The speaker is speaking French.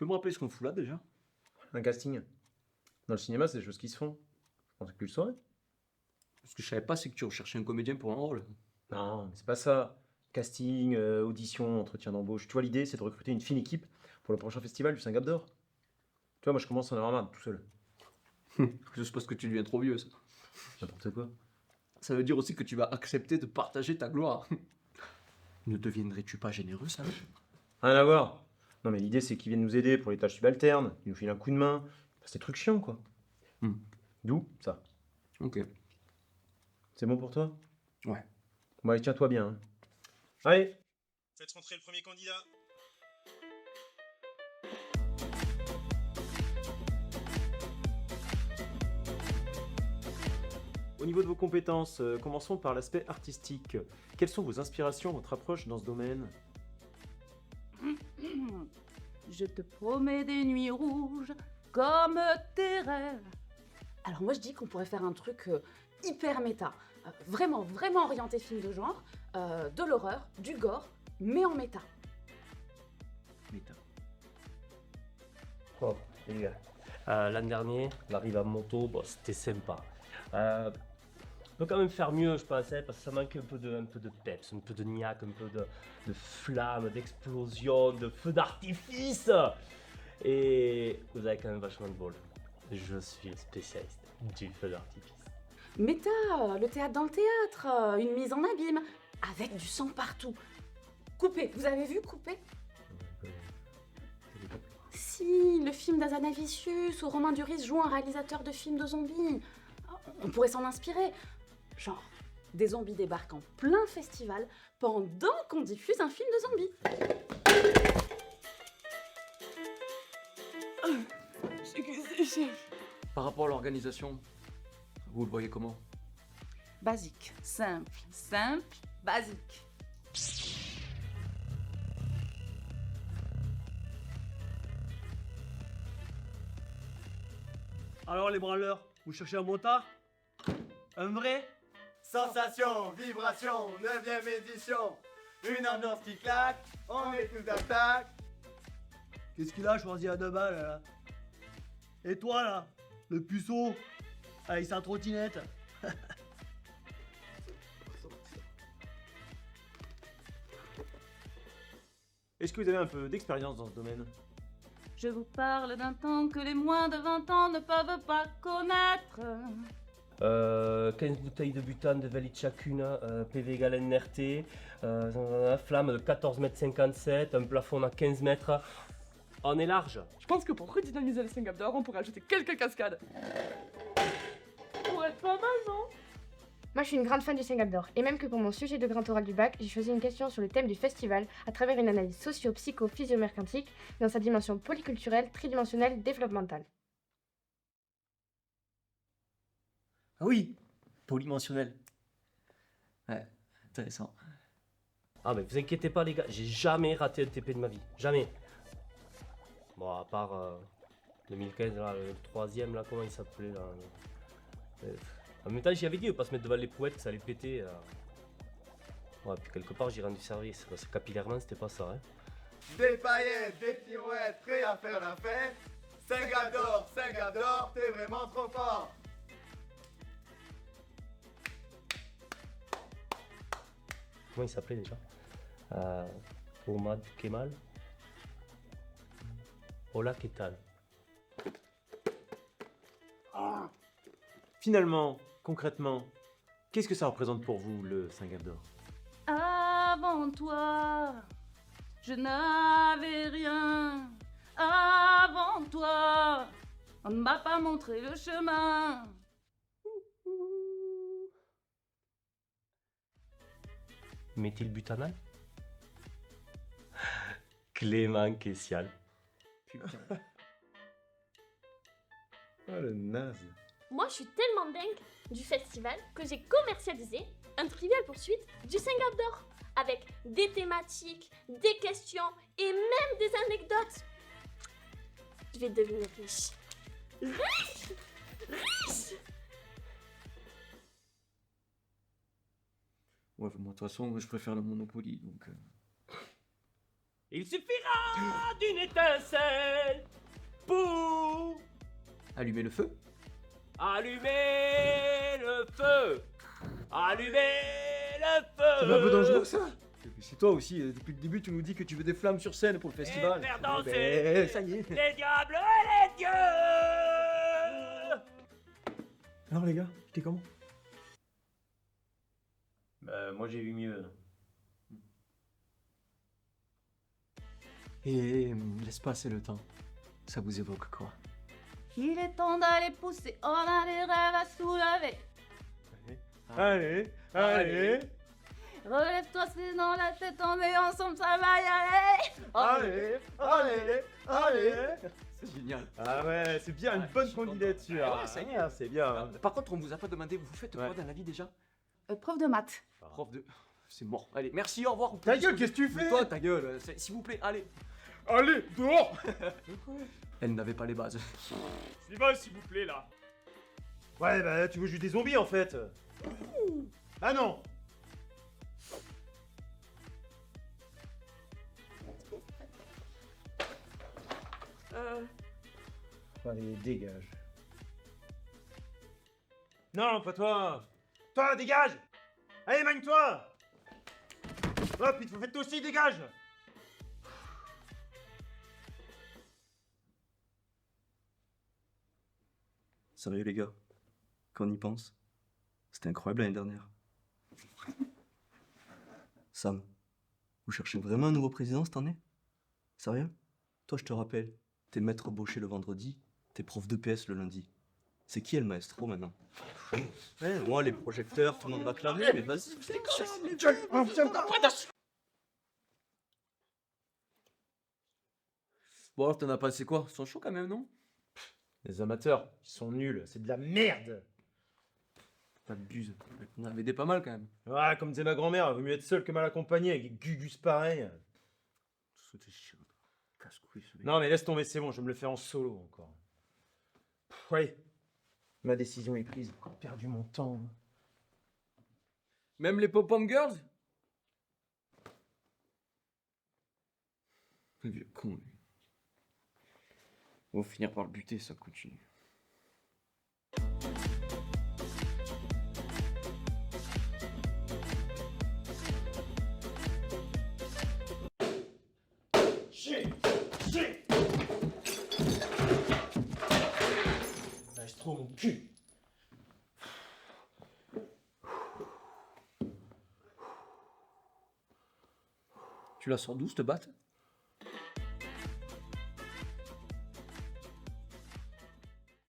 peux me rappeler ce qu'on fout là déjà? Un casting. Dans le cinéma, c'est des choses qui se font. Je pensais que tu le saurais. Ce que je savais pas, c'est que tu recherchais un comédien pour un rôle. Non, mais c'est pas ça. Casting, audition, entretien d'embauche. Tu vois, l'idée, c'est de recruter une fine équipe pour le prochain festival du Saint-Gab d'Or. Tu vois, moi, je commence à en avoir marre, tout seul. C'est parce que tu deviens trop vieux, ça. N'importe quoi. Ça veut dire aussi que tu vas accepter de partager ta gloire. Ne deviendrais-tu pas généreux, ça? Rien à voir. Non, mais l'idée, c'est qu'ils viennent nous aider pour les tâches subalternes. Ils nous filent un coup de main. C'est des trucs chiants, quoi. Hmm. D'où ça? Ok. C'est bon pour toi? Ouais. Bon, allez, tiens-toi bien. Hein. Allez! Faites rentrer le premier candidat. Au niveau de vos compétences, commençons par l'aspect artistique. Quelles sont vos inspirations, votre approche dans ce domaine? Je te promets des nuits rouges comme tes rêves. Alors moi je dis qu'on pourrait faire un truc hyper méta, vraiment orienté film de genre, de l'horreur, du gore, mais en méta. Méta. Bon, les gars, l'an dernier, l'arrivée en moto, bon, c'était sympa. On peut quand même faire mieux, je pense, hein, parce que ça manque un peu de peps, un peu de niaque, un peu de flamme, d'explosion, de feu d'artifice. Et vous avez quand même vachement de bol. Je suis le spécialiste du feu d'artifice. Méta, le théâtre dans le théâtre, une mise en abîme, avec du sang partout. Coupé, vous avez vu Coupé? Si, le film d'Azanavicius où Romain Duris joue un réalisateur de films de zombies. On pourrait s'en inspirer. Genre, des zombies débarquent en plein festival pendant qu'on diffuse un film de zombies. Par rapport à l'organisation, vous le voyez comment? Basique, simple, basique. Alors les branleurs, vous cherchez un motard? Un vrai? Sensation, vibration, 9ème édition. Une ambiance qui claque, on est tous d'attaque. Qu'est-ce qu'il a choisi à 2 balles là? Et toi là? Le puceau? Avec sa trottinette? Est-ce que vous avez un peu d'expérience dans ce domaine? Je vous parle d'un temps que les moins de 20 ans ne peuvent pas connaître. 15 bouteilles de butane de 20 litres chacune, PV égale NRT, flamme de 14,57 m, un plafond à 15 mètres. On est large. Je pense que pour redynamiser le Saint-Gab d'Or, on pourrait ajouter quelques cascades. Pour être pas mal, non? Moi, je suis une grande fan du Saint-Gab d'Or, et même que pour mon sujet de grand oral du bac, j'ai choisi une question sur le thème du festival à travers une analyse socio-psycho-physio-mercantique dans sa dimension polyculturelle, tridimensionnelle, développementale. Ah oui, polymensionnel. Ouais, intéressant. Ah mais vous inquiétez pas les gars, j'ai jamais raté un TP de ma vie, jamais. Bon à part 2015 là, le troisième là, comment il s'appelait là. En même temps j'y avais dit de pas se mettre devant les prouettes, que ça allait péter. Ouais puis quelque part j'ai rendu service, parce que capillairement c'était pas ça hein. Des paillettes, des pirouettes, prêts à faire la fête. Saint-Gab d'Or, t'es vraiment trop fort. Comment il s'appelait déjà Omad Kemal. Ola Ketal. Finalement, concrètement, qu'est-ce que ça représente pour vous, le Saint-Gab d'Or? Avant toi, je n'avais rien. Avant toi, on ne m'a pas montré le chemin. Méthylbutanal. Clément Kessial. Putain. Ah, le naze. Moi, je suis tellement dingue du festival que j'ai commercialisé un Trivial Poursuite du Saint-Gab d'Or avec des thématiques, des questions et même des anecdotes. Je vais devenir riche. Riche! Riche! Ouais, moi de toute façon, je préfère le Monopoly, donc... Il suffira d'une étincelle pour Allumez le feu. allumer le feu. Allumer le feu. C'est un peu dangereux ça. C'est toi aussi, depuis le début tu nous dis que tu veux des flammes sur scène pour le festival. Et faire danser Ben, ça y est. les diables et les dieux. Alors les gars, c'était comment? Bah moi j'ai eu mieux. Et laisse passer le temps. Ça vous évoque quoi? Il est temps d'aller pousser, on a des rêves à soulever. Allez, allez, Relève-toi, c'est dans la tête, on est ensemble, ça va y aller. allez, allez, allez. C'est génial. Ah ouais, c'est bien, une bonne candidature. Ah ouais, ça y est. c'est bien. Par contre, on vous a pas demandé, vous faites quoi dans la vie déjà? Prof de maths. Prof de... C'est mort. Allez, merci, au revoir. Ta gueule, qu'est-ce que tu fais? Toi, ta gueule. S'il vous plaît, allez. Allez, dehors. Elle n'avait pas les bases. Suivez, s'il vous plaît, là. Ouais, bah tu veux juste des zombies en fait. Ah non. Allez, dégage. Non, pas toi. Toi, dégage. Allez, magne-toi. Hop, il te faut faire toi aussi, dégage. Sérieux les gars, quand on y pense, c'était incroyable l'année dernière. Sam, vous cherchez vraiment un nouveau président cette année? Sérieux? Toi je te rappelle, t'es maître baucher le vendredi, t'es prof de PS le lundi. C'est qui est le maestro maintenant? Ouais, moi les projecteurs, tout le monde va clamer, mais vas-y, Bon, alors, t'en as pensé quoi? Ils sont chauds quand même, non? Les amateurs, ils sont nuls, c'est de la merde. T'abuses. On avait des pas mal quand même. Ouais, comme disait ma grand-mère, vaut mieux être seul que mal accompagné avec des gugus pareils. C'était chiant. Casse-couille ce mec. Non mais laisse tomber, c'est bon, je vais me le faire en solo encore. Ouais. Ma décision est prise, j'ai encore perdu mon temps. Même les pop-pom girls? Le vieux con, lui. On va finir par le buter, ça continue. Maestro, mon cul. Tu la sors d'où, cette batte?